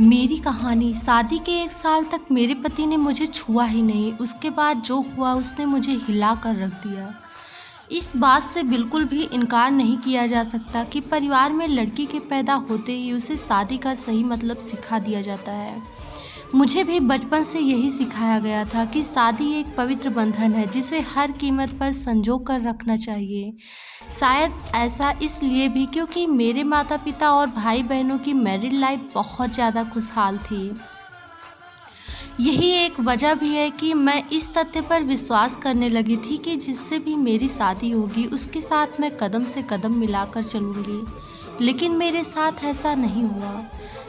मेरी कहानी। शादी के 1 साल तक मेरे पति ने मुझे छुआ ही नहीं। उसके बाद जो हुआ उसने मुझे हिला कर रख दिया। इस बात से बिल्कुल भी इनकार नहीं किया जा सकता कि परिवार में लड़की के पैदा होते ही उसे शादी का सही मतलब सिखा दिया जाता है। मुझे भी बचपन से यही सिखाया गया था कि शादी एक पवित्र बंधन है जिसे हर कीमत पर संजो कर रखना चाहिए। शायद ऐसा इसलिए भी क्योंकि मेरे माता पिता और भाई बहनों की मैरिड लाइफ बहुत ज़्यादा खुशहाल थी। यही एक वजह भी है कि मैं इस तथ्य पर विश्वास करने लगी थी कि जिससे भी मेरी शादी होगी उसके साथ मैं कदम से कदम मिलाकर चलूँगी। लेकिन मेरे साथ ऐसा नहीं हुआ।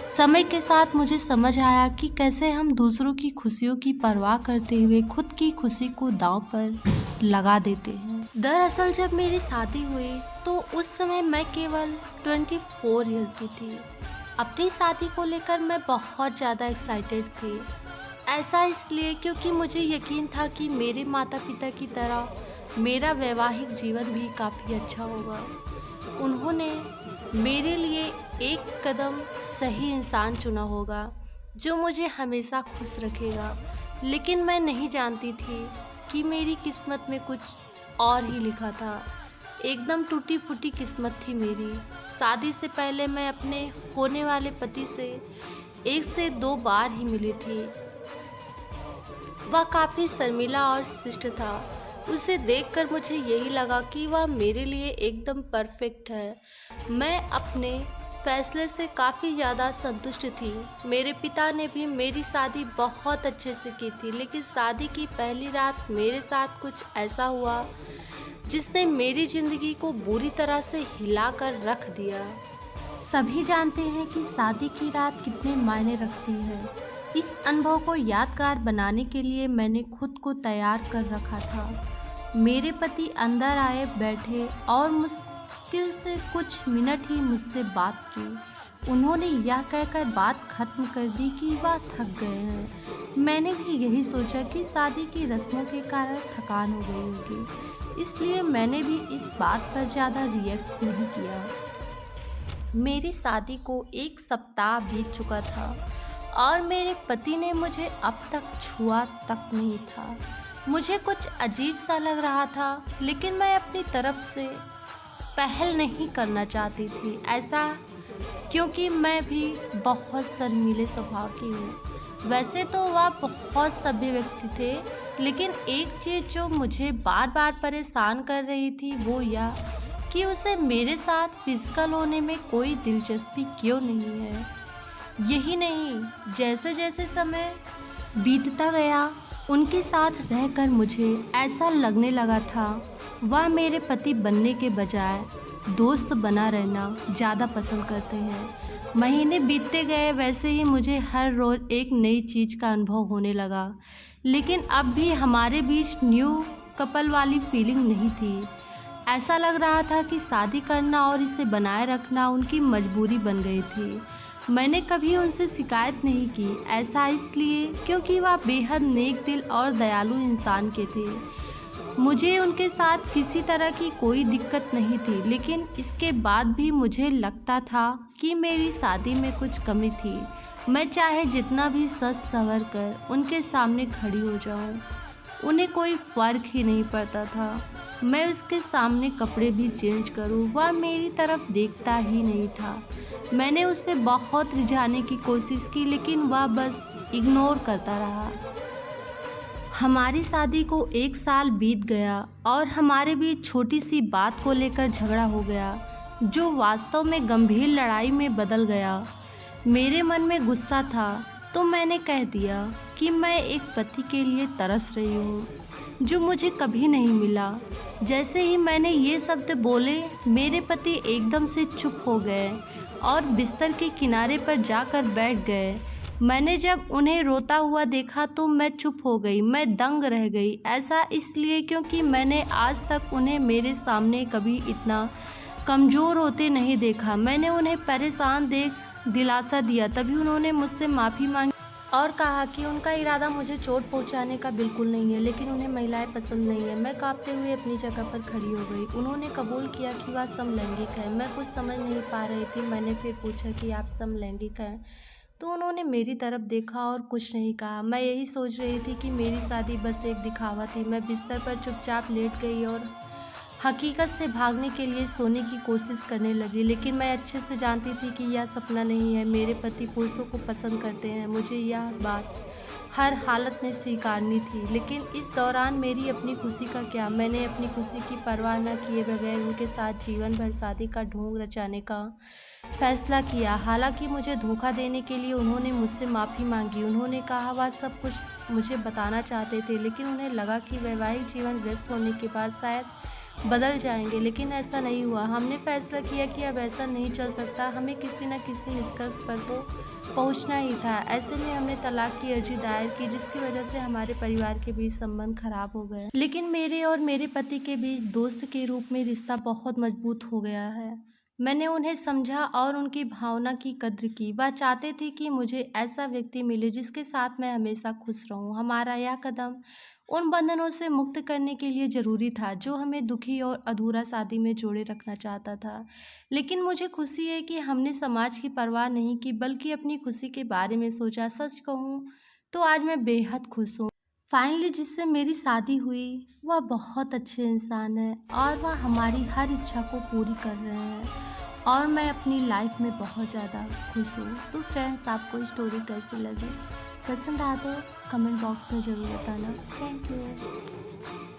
समय के साथ मुझे समझ आया कि कैसे हम दूसरों की खुशियों की परवाह करते हुए खुद की खुशी को दांव पर लगा देते हैं। दरअसल जब मेरी शादी हुई तो उस समय मैं केवल 24 ईयर की थी। अपनी शादी को लेकर मैं बहुत ज़्यादा एक्साइटेड थी। ऐसा इसलिए क्योंकि मुझे यकीन था कि मेरे माता पिता की तरह मेरा वैवाहिक जीवन भी काफ़ी अच्छा होगा। उन्होंने मेरे लिए एक कदम सही इंसान चुना होगा जो मुझे हमेशा खुश रखेगा। लेकिन मैं नहीं जानती थी कि मेरी किस्मत में कुछ और ही लिखा था। एकदम टूटी फूटी किस्मत थी मेरी। शादी से पहले मैं अपने होने वाले पति से 1 से 2 बार ही मिली थी। वह काफ़ी शर्मीला और शिष्ट था। उसे देखकर मुझे यही लगा कि वह मेरे लिए एकदम परफेक्ट है। मैं अपने फैसले से काफ़ी ज़्यादा संतुष्ट थी। मेरे पिता ने भी मेरी शादी बहुत अच्छे से की थी, लेकिन शादी की पहली रात मेरे साथ कुछ ऐसा हुआ जिसने मेरी ज़िंदगी को बुरी तरह से हिला कर रख दिया। सभी जानते हैं कि शादी की रात कितने मायने रखती है। इस अनुभव को यादगार बनाने के लिए मैंने खुद को तैयार कर रखा था। मेरे पति अंदर आए, बैठे और मुश्किल से कुछ मिनट ही मुझसे बात की। उन्होंने यह कहकर बात खत्म कर दी कि वह थक गए हैं। मैंने भी यही सोचा कि शादी की रस्मों के कारण थकान हो गई होगी, इसलिए मैंने भी इस बात पर ज़्यादा रिएक्ट नहीं किया। मेरी शादी को 1 सप्ताह बीत चुका था और मेरे पति ने मुझे अब तक छुआ तक नहीं था। मुझे कुछ अजीब सा लग रहा था, लेकिन मैं अपनी तरफ से पहल नहीं करना चाहती थी। ऐसा क्योंकि मैं भी बहुत शर्मीले स्वभाव की हूँ। वैसे तो वह बहुत सभ्य व्यक्ति थे, लेकिन एक चीज़ जो मुझे बार बार परेशान कर रही थी वो यह कि उसे मेरे साथ फिजिकल होने में कोई दिलचस्पी क्यों नहीं है। यही नहीं, जैसे जैसे समय बीतता गया उनके साथ रहकर मुझे ऐसा लगने लगा था वह मेरे पति बनने के बजाय दोस्त बना रहना ज़्यादा पसंद करते हैं। महीने बीतते गए, वैसे ही मुझे हर रोज़ एक नई चीज़ का अनुभव होने लगा, लेकिन अब भी हमारे बीच न्यू कपल वाली फीलिंग नहीं थी। ऐसा लग रहा था कि शादी करना और इसे बनाए रखना उनकी मजबूरी बन गई थी। मैंने कभी उनसे शिकायत नहीं की। ऐसा इसलिए क्योंकि वह बेहद नेक दिल और दयालु इंसान के थे। मुझे उनके साथ किसी तरह की कोई दिक्कत नहीं थी, लेकिन इसके बाद भी मुझे लगता था कि मेरी शादी में कुछ कमी थी। मैं चाहे जितना भी सज संवर कर उनके सामने खड़ी हो जाऊं, उन्हें कोई फ़र्क ही नहीं पड़ता था। मैं उसके सामने कपड़े भी चेंज करूं, वह मेरी तरफ देखता ही नहीं था। मैंने उसे बहुत रिझाने की कोशिश की, लेकिन वह बस इग्नोर करता रहा। हमारी शादी को 1 साल बीत गया और हमारे बीच छोटी सी बात को लेकर झगड़ा हो गया, जो वास्तव में गंभीर लड़ाई में बदल गया। मेरे मन में गुस्सा था, तो मैंने कह दिया कि मैं एक पति के लिए तरस रही हूँ जो मुझे कभी नहीं मिला। जैसे ही मैंने ये शब्द बोले, मेरे पति एकदम से चुप हो गए और बिस्तर के किनारे पर जाकर बैठ गए। मैंने जब उन्हें रोता हुआ देखा तो मैं चुप हो गई, मैं दंग रह गई। ऐसा इसलिए क्योंकि मैंने आज तक उन्हें मेरे सामने कभी इतना कमज़ोर होते नहीं देखा। मैंने उन्हें परेशान देख दिलासा दिया, तभी उन्होंने मुझसे माफ़ी मांगी और कहा कि उनका इरादा मुझे चोट पहुंचाने का बिल्कुल नहीं है, लेकिन उन्हें महिलाएं पसंद नहीं है। मैं कांपते हुए अपनी जगह पर खड़ी हो गई। उन्होंने कबूल किया कि वह समलैंगिक है। मैं कुछ समझ नहीं पा रही थी। मैंने फिर पूछा कि आप समलैंगिक हैं, तो उन्होंने मेरी तरफ देखा और कुछ नहीं कहा। मैं यही सोच रही थी कि मेरी शादी बस एक दिखावा थी। मैं बिस्तर पर चुपचाप लेट गई और हकीकत से भागने के लिए सोने की कोशिश करने लगी, लेकिन मैं अच्छे से जानती थी कि यह सपना नहीं है। मेरे पति पुरुषों को पसंद करते हैं, मुझे यह बात हर हालत में स्वीकारनी थी। लेकिन इस दौरान मेरी अपनी खुशी का क्या? मैंने अपनी खुशी की परवाह न किए बगैर उनके साथ जीवन भर शादी का ढोंग रचाने का फैसला किया। हालांकि मुझे धोखा देने के लिए उन्होंने मुझसे माफ़ी मांगी। उन्होंने कहा वह सब कुछ मुझे बताना चाहते थे, लेकिन उन्हें लगा कि वैवाहिक जीवन व्यस्त होने के बाद शायद बदल जाएंगे, लेकिन ऐसा नहीं हुआ। हमने फैसला किया कि अब ऐसा नहीं चल सकता, हमें किसी न किसी निष्कर्ष पर तो पहुंचना ही था। ऐसे में हमने तलाक की अर्जी दायर की, जिसकी वजह से हमारे परिवार के बीच संबंध खराब हो गए। लेकिन मेरे और मेरे पति के बीच दोस्त के रूप में रिश्ता बहुत मजबूत हो गया है। मैंने उन्हें समझा और उनकी भावना की कद्र की। वह चाहते थे कि मुझे ऐसा व्यक्ति मिले जिसके साथ मैं हमेशा खुश रहूं। हमारा यह कदम उन बंधनों से मुक्त करने के लिए ज़रूरी था जो हमें दुखी और अधूरा शादी में जोड़े रखना चाहता था। लेकिन मुझे खुशी है कि हमने समाज की परवाह नहीं की, बल्कि अपनी खुशी के बारे में सोचा। सच कहूँ तो आज मैं बेहद खुश हूँ। फाइनली जिससे मेरी शादी हुई वह बहुत अच्छे इंसान है और वह हमारी हर इच्छा को पूरी कर रहे हैं और मैं अपनी लाइफ में बहुत ज़्यादा खुश हूँ। तो फ्रेंड्स, आपको स्टोरी कैसी लगी? पसंद आए तो कमेंट बॉक्स में ज़रूर बताना। Thank you.